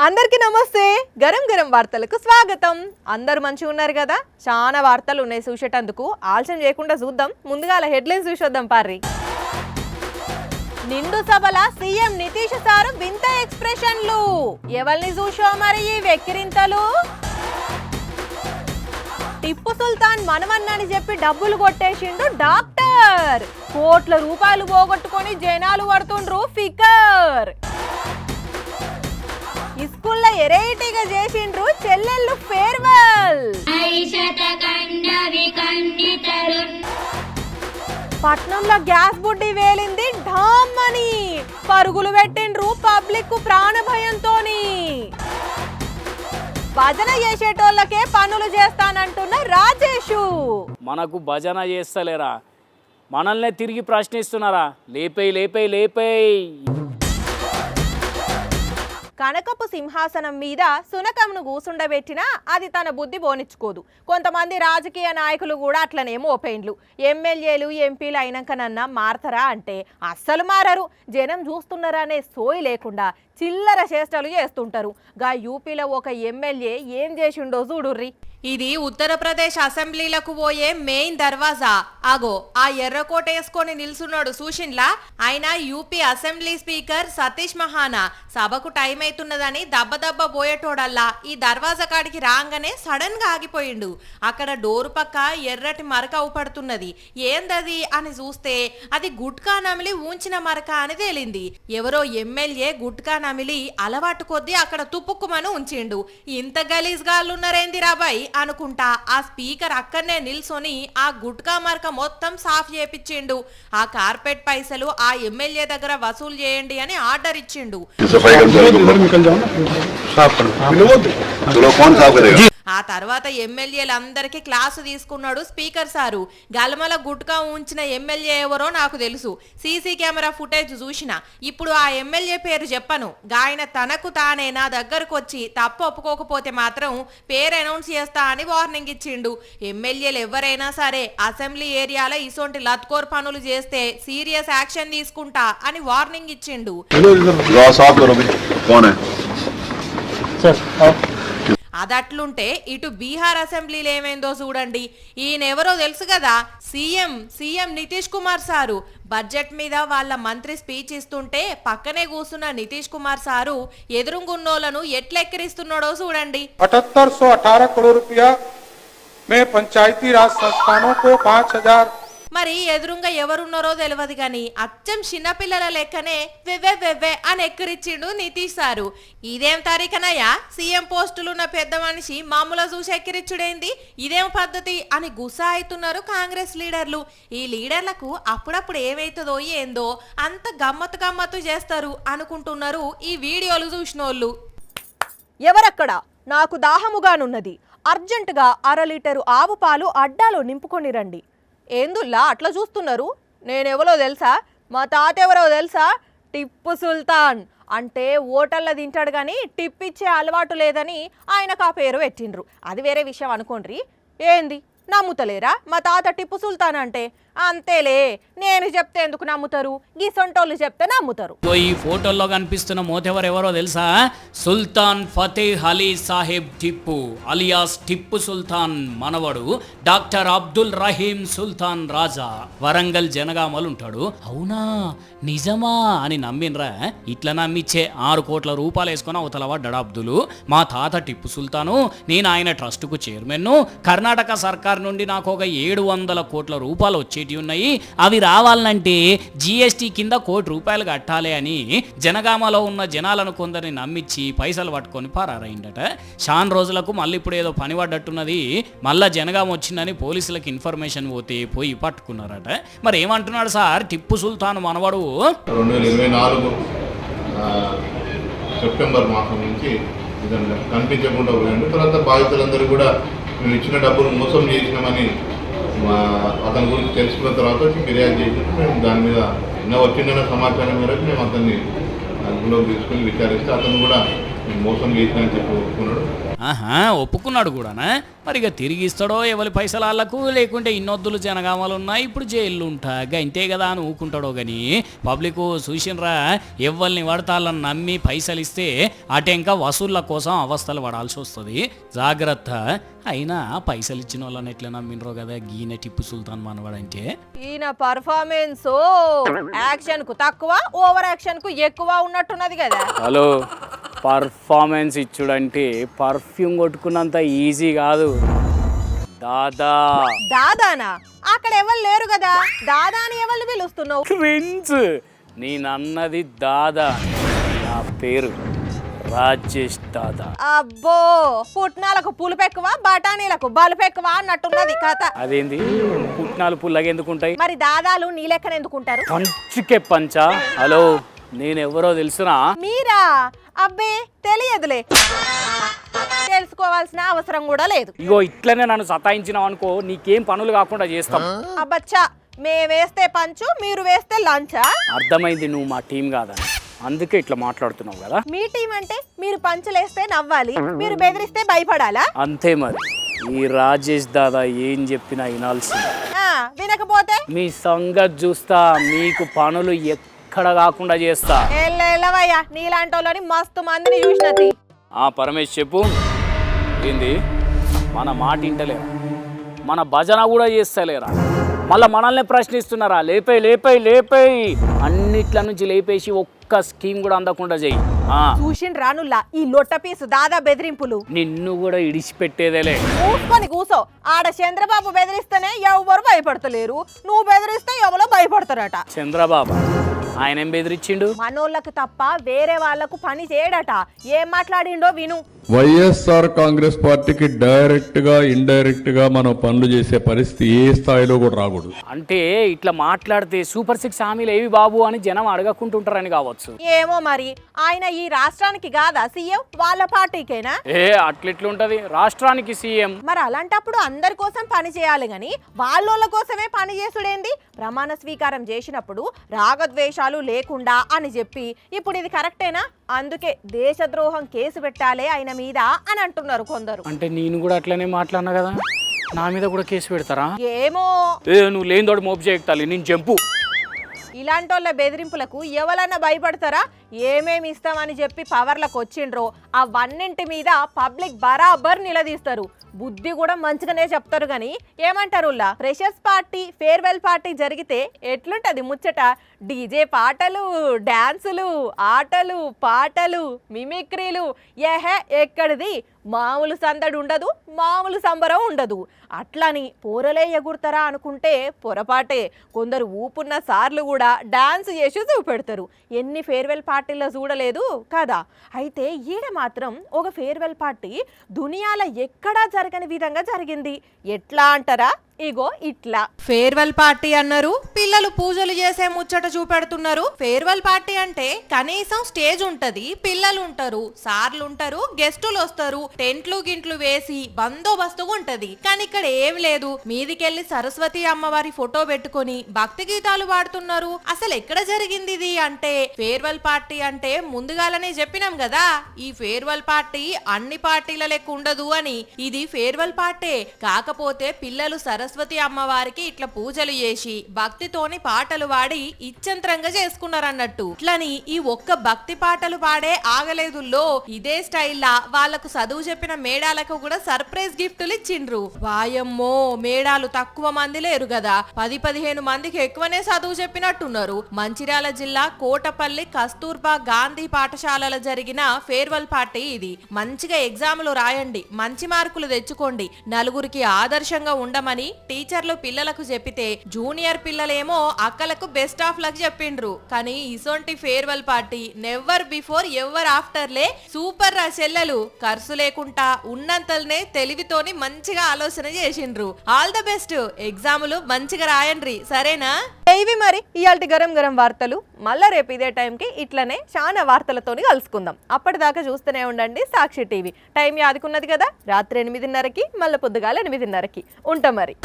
అందరికీ నమస్తే. గరం గరం వార్తలకు స్వాగతం. అందరూ మంచిగా ఉన్నారు కదా? చాలా వార్తలు ఉన్నాయి చూసేటందుకు. ఆలస్యం చేయకుండా చూద్దాం. ముందుగా హెడ్లైన్స్ చూసొద్దాం పార్రి. నిండు సభల సీఎం నితీష్ సారు వింత ఎక్స్ప్రెషన్లు. ఎవరిని చూసో మరి ఈ వెక్కిరింతలు? టిప్పు సుల్తాన్ మనమన్నని చెప్పి డబ్బులు కొట్టేసిండు డాక్టర్. కోట్ల రూపాయలు పోగొట్టుకొని జనాలు పడుతుండ్రు ఫికర్. స్కూల్లో ఎరేటిగా చేసిండ్రు చెల్లెళ్ళు ఫేర్వెల్. పట్నంలో గ్యాస్ బుడ్డి వేలింది ఢామ్ అని పరుగులు పెట్టిండ్రు పబ్లిక్ ప్రాణ భయంతోని. భజన చేసేటోళ్ళకే పనులు చేస్తానంటున్న రాజేషు. మనకు భజన చేస్తలేరా, మనల్నే తిరిగి ప్రశ్నిస్తున్నారా? లేపేయ్ లేపేయ్ లేపేయ్. కనకపు సింహాసనం మీద సునకంను కూసుండబెట్టినా అది తన బుద్ధి పోనిచ్చుకోదు. కొంతమంది రాజకీయ నాయకులు కూడా అట్లనే మోపేండ్లు. ఎమ్మెల్యేలు ఎంపీలు అయినాకనన్నా మారతారా అంటే అస్సలు మారరు. జనం చూస్తున్నారా అనే సోయి లేకుండా చిల్లర చేష్టలు చేస్తుంటారు. గా యూపీలో ఒక ఎమ్మెల్యే ఏం చేసిండో చూడుర్రి. ఇది ఉత్తరప్రదేశ్ అసెంబ్లీలకు పోయే మెయిన్ దర్వాజా. ఆగో ఆ ఎర్రకోట వేసుకొని నిల్చున్నాడు చూసిండ్లా. ఆయన యూపీ అసెంబ్లీ స్పీకర్ సతీష్ మహానా. సభకు టైం అవుతున్నదని దబ్బ దబ్బ పోయేటోడల్లా ఈ దర్వాజా కాడికి రాగానే సడన్ గా ఆగిపోయిండు. అక్కడ డోరు పక్క ఎర్రటి మరక అవుపడుతున్నది. ఏందది అని చూస్తే అది గుట్కా నమిలి ఊంచిన మరక అని తేలింది. ఎవరో ఎమ్మెల్యే గుట్కా నమిలి అలవాటు కొద్దీ అక్కడ తుప్పుక్కుమని ఉంచిండు. ఇంత గలీజ్ గాళ్ళున్నారేంది రాబాయ్ అనుకుంటా ఆ స్పీకర్ అక్కడనే నిల్సొని ఆ గుట్కా మరక మొత్తం సాఫ్ చేపించిండు. ఆ కార్పెట్ పైసలు ఆ ఎమ్మెల్యే దగ్గర వసూలు చేయండి అని ఆర్డర్ ఇచ్చిండు. ఆ తర్వాత ఎమ్మెల్యేలందరికీ క్లాసు తీసుకున్నాడు స్పీకర్ సారు. గల్మల గుట్కా ఉంచిన ఎమ్మెల్యే ఎవరో నాకు తెలుసు. సీసీ కెమెరా ఫుటేజ్ చూసిన. ఇప్పుడు ఆ ఎమ్మెల్యే పేరు చెప్పను. గాయన తనకు తానే నా దగ్గరకు వచ్చి తప్పు ఒప్పుకోకపోతే మాత్రం పేరు అనౌన్స్ చేస్తా అని వార్నింగ్ ఇచ్చిండు. ఎమ్మెల్యేలు ఎవరైనా సరే అసెంబ్లీ ఏరియాలో ఇసొంటి లత్కోర్ పనులు చేస్తే సీరియస్ యాక్షన్ తీసుకుంటా అని వార్నింగ్ ఇచ్చిండు. అదట్లుంటే ఇటు బీహార్ అసెంబ్లీలో ఏమైందో చూడండి. ఈయనెవరో తెలుసు కదా, CM Nitish Kumar sir. Budget మీద వాళ్ళ మంత్రి స్పీచ్ ఇస్తుంటే పక్కనే కూర్చున్న నితీష్ కుమార్ సారు ఎదురుగున్నోళ్లను ఎట్లెక్కిరిస్తున్నాడో చూడండి. 7818 करोड़ रुपया में पंचायती राज संस्थानों को 5000. మరి ఎదురుగా ఎవరున్నారో తెలియదు గాని అచ్చం చిన్నపిల్లల లెక్కనే వెవ్వే వెవ్వే అని ఎక్కిరిచ్చిండు నితీష్ సారు. ఇదేం తారీఖనయ్యా సీఎం పోస్టులున్న పెద్ద మనిషి మామూలు చూసి ఎక్కిరిచ్చుడైంది, ఇదేం పద్ధతి అని గుస్సా అవుతున్నారు కాంగ్రెస్ లీడర్లు. ఈ లీడర్లకు అప్పుడప్పుడు ఏమైతుందో ఏందో అంత గమ్మత్తు చేస్తారు అనుకుంటున్నారు ఈ వీడియోలు చూసినోళ్ళు. ఎవరక్కడ? నాకు దాహముగానున్నది, అర్జెంటుగా 1/2 లీటరు ఆవు పాలు అడ్డాలో నింపుకొని రండి. ఏందుల్లా అట్లా చూస్తున్నారు? నేనెవరో తెలుసా? మా తాత ఎవరో తెలుసా? టిప్పు సుల్తాన్. అంటే ఓటర్ల తింటాడు కానీ టిప్ ఇచ్చే అలవాటు లేదని ఆయనకు ఆ పేరు పెట్టిండ్రు. అది వేరే విషయం అనుకోండి. ఏంది నమ్ముతలేరా మా తాత టిప్పు సుల్తాన్ అంటే? అంతేలే, నేను చెప్తే ఎందుకు నమ్ముతారు? ఈ సొంటోళ్ళు చెప్తే నమ్ముతారు. ఈ ఫోటోల్లో కనిపిస్తున్న మోతెవరెవరో తెలుసా? సుల్తాన్ ఫతేహ్ అలీ సాహెబ్ టిప్పు అలియాస్ టిప్పు సుల్తాన్ మనవడు డాక్టర్ అబ్దుల్ రహీం సుల్తాన్ రాజా. వరంగల్ జనగామలు ఉంటాడు. అవునా నిజమా అని నమ్మినరా? ఇట్లా నమ్మిచ్చే 6 కోట్ల రూపాయలు వేసుకొని అవతల పడ్డాడు అబ్దుల్. మా తాత టిప్పు సుల్తాను, నేను ఆయన ట్రస్టుకు చైర్మన్. కర్ణాటక సర్కార్ నుండి నాకు ఒక 700 కోట్ల రూపాయలు వచ్చేటి ఉన్నాయి. అవి రావాలంటే జిఎస్టీ కింద 1 కోటి రూపాయలు కట్టాలి అని జనగామలో ఉన్న జనాలను కొందరిని నమ్మించి పైసలు పట్టుకొని పారారైందట. చాలా రోజులకు మళ్ళీ ఇప్పుడు ఏదో పని పడ్డట్టున్నది. మళ్ళా జనగామ వచ్చిందని పోలీసులకు ఇన్ఫర్మేషన్ పోతే పోయి పట్టుకున్నారట. మరి ఏమంటున్నాడు సార్ టిప్పు సుల్తాన్ మనవడు? 2024 సెప్టెంబర్ మాసం నుంచి కనిపించకుండా పోయాడు. తర్వాత బాధితులందరూ కూడా మేము ఇచ్చిన డబ్బులు మోసం చేసినామని అతని గురించి తెలుసుకున్న తర్వాత ఫిర్యాదు చేసినట్టు మేము దాని మీద వచ్చిందన్న సమాచారం మేరకు మేము అతన్ని అదుపులోకి తీసుకుని విచారిస్తే అతను కూడా మోసం చేసినా అని చెప్పి ఒప్పుకున్నాడు. ఆహా ఒప్పుకున్నాడు కూడానా? మరి ఇక తిరిగి ఇస్తాడో ఎవరి పైసలు వాళ్ళకు, లేకుంటే ఇన్నొద్దులు జనగామాలు ఉన్నాయి ఇప్పుడు జైళ్ళు ఉంటా ఇంతే కదా అని ఊకుంటాడో కానీ పబ్లిక్ చూసినరా ఎవరిని పడతాళ్ళని నమ్మి పైసలు ఇస్తే అటెంక వసూళ్ళ కోసం అవస్థలు పడాల్సి వస్తుంది. జాగ్రత్త. అయినా పైసలు ఇచ్చిన వాళ్ళని ఎట్లా నమ్మినరో కదా గీన టిప్పు సుల్తాన్ మనవాడంటే. ఈయన పర్ఫార్మెన్స్ యాక్షన్ కు తక్కువ, ఓవర్ యాక్షన్ కు ఎక్కువ ఉన్నట్టున్నది కదా. హలో, పర్ఫార్మెన్స్ ఇచ్చుడంటే పర్ఫ్యూమ్ కొట్టుకున్నంత ఈజీ కాదు. దాదా దాదానా? అక్కడ ఎవరు లేరు కదా, దాదా అని ఎవరు పిలుస్తున్నావు? ప్రిన్స్, నేనన్నది దాదా, నా పేరు రాజేష్ దాదా. అబ్బో, పుట్నాలకు పులుపు ఎక్కువ, బఠానీలకు బలుపు ఎక్కువ అన్నట్టున్నది కథ. అదేంది పుట్నాలు పుల్లగా ఎందుకుంటాయి? మరి దాదాలు నీ లెక్కన ఎందుకుంటారు? పంచుకే పంచా. హలో, నేనెవరో తెలుసునా? మీరా? అబ్బే తెలియదులే, తెలుసుకోవాల్సిన అవసరం కూడా లేదు. ఇగో ఇట్లనే నన్ను సతాయించినావు అనుకో, నీకేం పనులు కాకుండా చేస్తాం. అబ్బచ్చా, మేవేస్తే పంచు, మీరు వేస్తే లంచా? అర్థమైంది నువ్వు మా టీం కాదని, అందుకే ఇట్లా మాట్లాడుతున్నావు కదా. మీ టీం అంటే మీరు పంచులేస్తే నవ్వాలి, మీరు బెదిరిస్తే భయపడాలా? అంతే మరి. ఈ రాజేష్ దాదా ఏం చెప్పినా వినాల్సింది. వినకపోతే మీ సంగతి చూస్తా, మీకు పనులు ఎక్కడ కాకుండా చేస్తా. ఎల్లవయ్యా, నీలాంటి వాళ్ళని మస్తు మందిని చూసినది. పరమేష్ చెప్పు. ఏంది మన మాట ఇంటలేరా? మన భజన కూడా చేస్తలేరా? మళ్ళీ మనల్ని ప్రశ్నిస్తున్నారా? లేపేయి లేపేయి లేపేయి, అన్నిట్ల నుంచి లేపేసి ఒక్క స్కీమ్ కూడా అందకుండా చెయ్యి. చూసిన రానుల్లా ఈ లొట్ట పీసు దాదా బెదిరింపులు. నిన్ను కూడా ఇడిచిపెట్టేదేలే. కూసుకొని కూసో. ఆడ చంద్రబాబు బెదిరిస్తేనే ఎవరు భయపడతలేరు, నువ్వు బెదిరిస్తే ఎవరో భయపడతారట. చంద్రబాబు ఆయన ఏం బెదిరించిండు? మనోళ్ళకు తప్ప వేరే వాళ్లకు పని చేయడట. ఏం మాట్లాడిండో విను. వైఎస్ఆర్ కాంగ్రెస్ పార్టీకి డైరెక్ట్ గా ఇండైరెక్ట్ గా మనం పనులు చేసే పరిస్థితి ఏ స్థాయిలో కూడా రాకూడదు. అంటే ఇట్లా మాట్లాడితే సూపర్ 6 హామీలు ఏవి బాబు అని జనం అడగకుంటుంటారని కావచ్చు. ఏమో మరి, ఆయన ఈ రాష్ట్రానికి కాదా సీఎం, వాళ్ళ పార్టీకేనా? అట్లెట్లుంటది, రాష్ట్రానికి సీఎం. మరి అలాంటప్పుడు అందరి కోసం పని చేయాలి గాని వాళ్ళ కోసమే పని చేసుడేంది? ప్రమాణ స్వీకారం చేసినప్పుడు రాగద్వేషాలు లేకుండా అని చెప్పి ఇప్పుడు ఇది కరెక్టేనా? అందుకే దేశద్రోహం కేసు పెట్టాలి ఆయన మీద అని అంటున్నారు కొందరు. అంటే నేను కూడా అట్లనే మాట్లాడినా కదా, నా మీద కూడా కేసు పెడతారా? ఏమో, నువ్వు లేని తోడు మోపు చేయగలి, నేను చెంపు. ఇలాంటి వాళ్ళ బెదిరింపులకు ఎవరన్నా భయపడతారా? ఏమేమి ఇస్తామని చెప్పి పవర్లకు వచ్చిండ్రో అవన్నింటి మీద పబ్లిక్ బరాబర్ నిలదీస్తారు. బుద్ధి కూడా మంచిగానే చెప్తారు గాని ఏమంటారు, ఫ్రెషర్స్ పార్టీ ఫేర్వెల్ పార్టీ జరిగితే ఎట్లుంటది ముచ్చట? డీజే పాటలు, డాన్సులు, ఆటలు, పాటలు, మిమిక్రీలు, ఎక్కడిది మామూలు సందడి ఉండదు, మామూలు సంబరం ఉండదు. అట్లని పోరలే ఎగురుతారా అనుకుంటే పొరపాటే. కొందరు ఊపున్న సార్లు కూడా డాన్స్ చేసి చూపెడతారు. ఎన్ని ఫేర్వెల్ పార్టీలో చూడలేదు కదా. అయితే ఈడ మాత్రం ఒక ఫేర్వెల్ పార్టీ దునియాలో ఎక్కడా జరగని విధంగా జరిగింది. ఎట్లా అంటారా? ఇగో ఇట్లా. ఫేర్వెల్ పార్టీ అన్నారు, పిల్లలు పూజలు చేసే ముచ్చట చూపెడుతున్నారు. ఫేర్వెల్ పార్టీ అంటే కనీసం స్టేజ్ ఉంటది, పిల్లలు ఉంటారు, సార్లు ఉంటారు, గెస్టులు వస్తారు, టెంట్లు గింట్లు వేసి బందోబస్తుగా ఉంటది. కానీ ఇక్కడ ఏం లేదు, మీదికెళ్లి సరస్వతి అమ్మవారి ఫోటో పెట్టుకొని భక్తి గీతాలు పాడుతున్నారు. అసలు ఎక్కడ జరిగింది ఇది అంటే? ఫేర్వెల్ పార్టీ అంటే ముందుగాలనే చెప్పినాం కదా, ఈ ఫేర్వెల్ పార్టీ అన్ని పార్టీల లెక్క ఉండదు అని. ఇది ఫేర్వెల్ పార్టీ, కాకపోతే పిల్లలు సరస్వతి అమ్మవారికి ఇట్లా పూజలు చేసి భక్తితోని పాటలు పాడి ఇచ్చంత్రంగా చేసుకున్నారన్నట్టు. ఇట్లని ఈ ఒక్క భక్తి పాటలు పాడే ఆగలేదు. ఇదే స్టైల్లా వాళ్లకు చదువు చెప్పిన మేడాలకు కూడా సర్ప్రైజ్ గిఫ్టులు ఇచ్చిండ్రు. వాయమ్మో, మేడాలు తక్కువ మంది లేరు కదా, 10-15 మందికి ఎక్కువనే చదువు చెప్పినట్టున్నారు. మంచిర్యాల జిల్లా కోటపల్లి కస్తూర్బా గాంధీ పాఠశాలలో జరిగిన ఫేర్వెల్ పార్టీ ఇది. మంచిగా ఎగ్జామ్లు రాయండి, మంచి మార్కులు తెచ్చుకోండి, నలుగురికి ఆదర్శంగా ఉండమని టీచర్లు పిల్లలకు చెప్పితే జూనియర్ పిల్లలేమో అక్కలకు బెస్ట్ ఆఫ్ లక్ చెప్పిండ్రు. కానీ ఇసొంటి farewell party never before ever ఆఫ్టర్లే. సూపర్ రా చెల్లెలు, ఖర్చు లేకుండా ఉన్నంతల్నే తెలివితోని మంచిగా ఆలోచన చేసిండ్రు. ఆల్ ద బెస్ట్, ఎగ్జాములు మంచిగా రాయండ్రి, సరేనా? ఇవి మరి ఇయాల్టి గరం గరం వార్తలు. మళ్ళా రేపు ఇదే టైంకి ఇట్లనే చాలా వార్తలతోని కలుసుకుందాం. అప్పటిదాకా చూస్తూనే ఉండండి సాక్షి టీవీ. టైం యాదుకున్నది కదా, రాత్రి 8:30కి, మళ్ళీ పొద్దుగాల 8:30కి ఉంటాం మరి.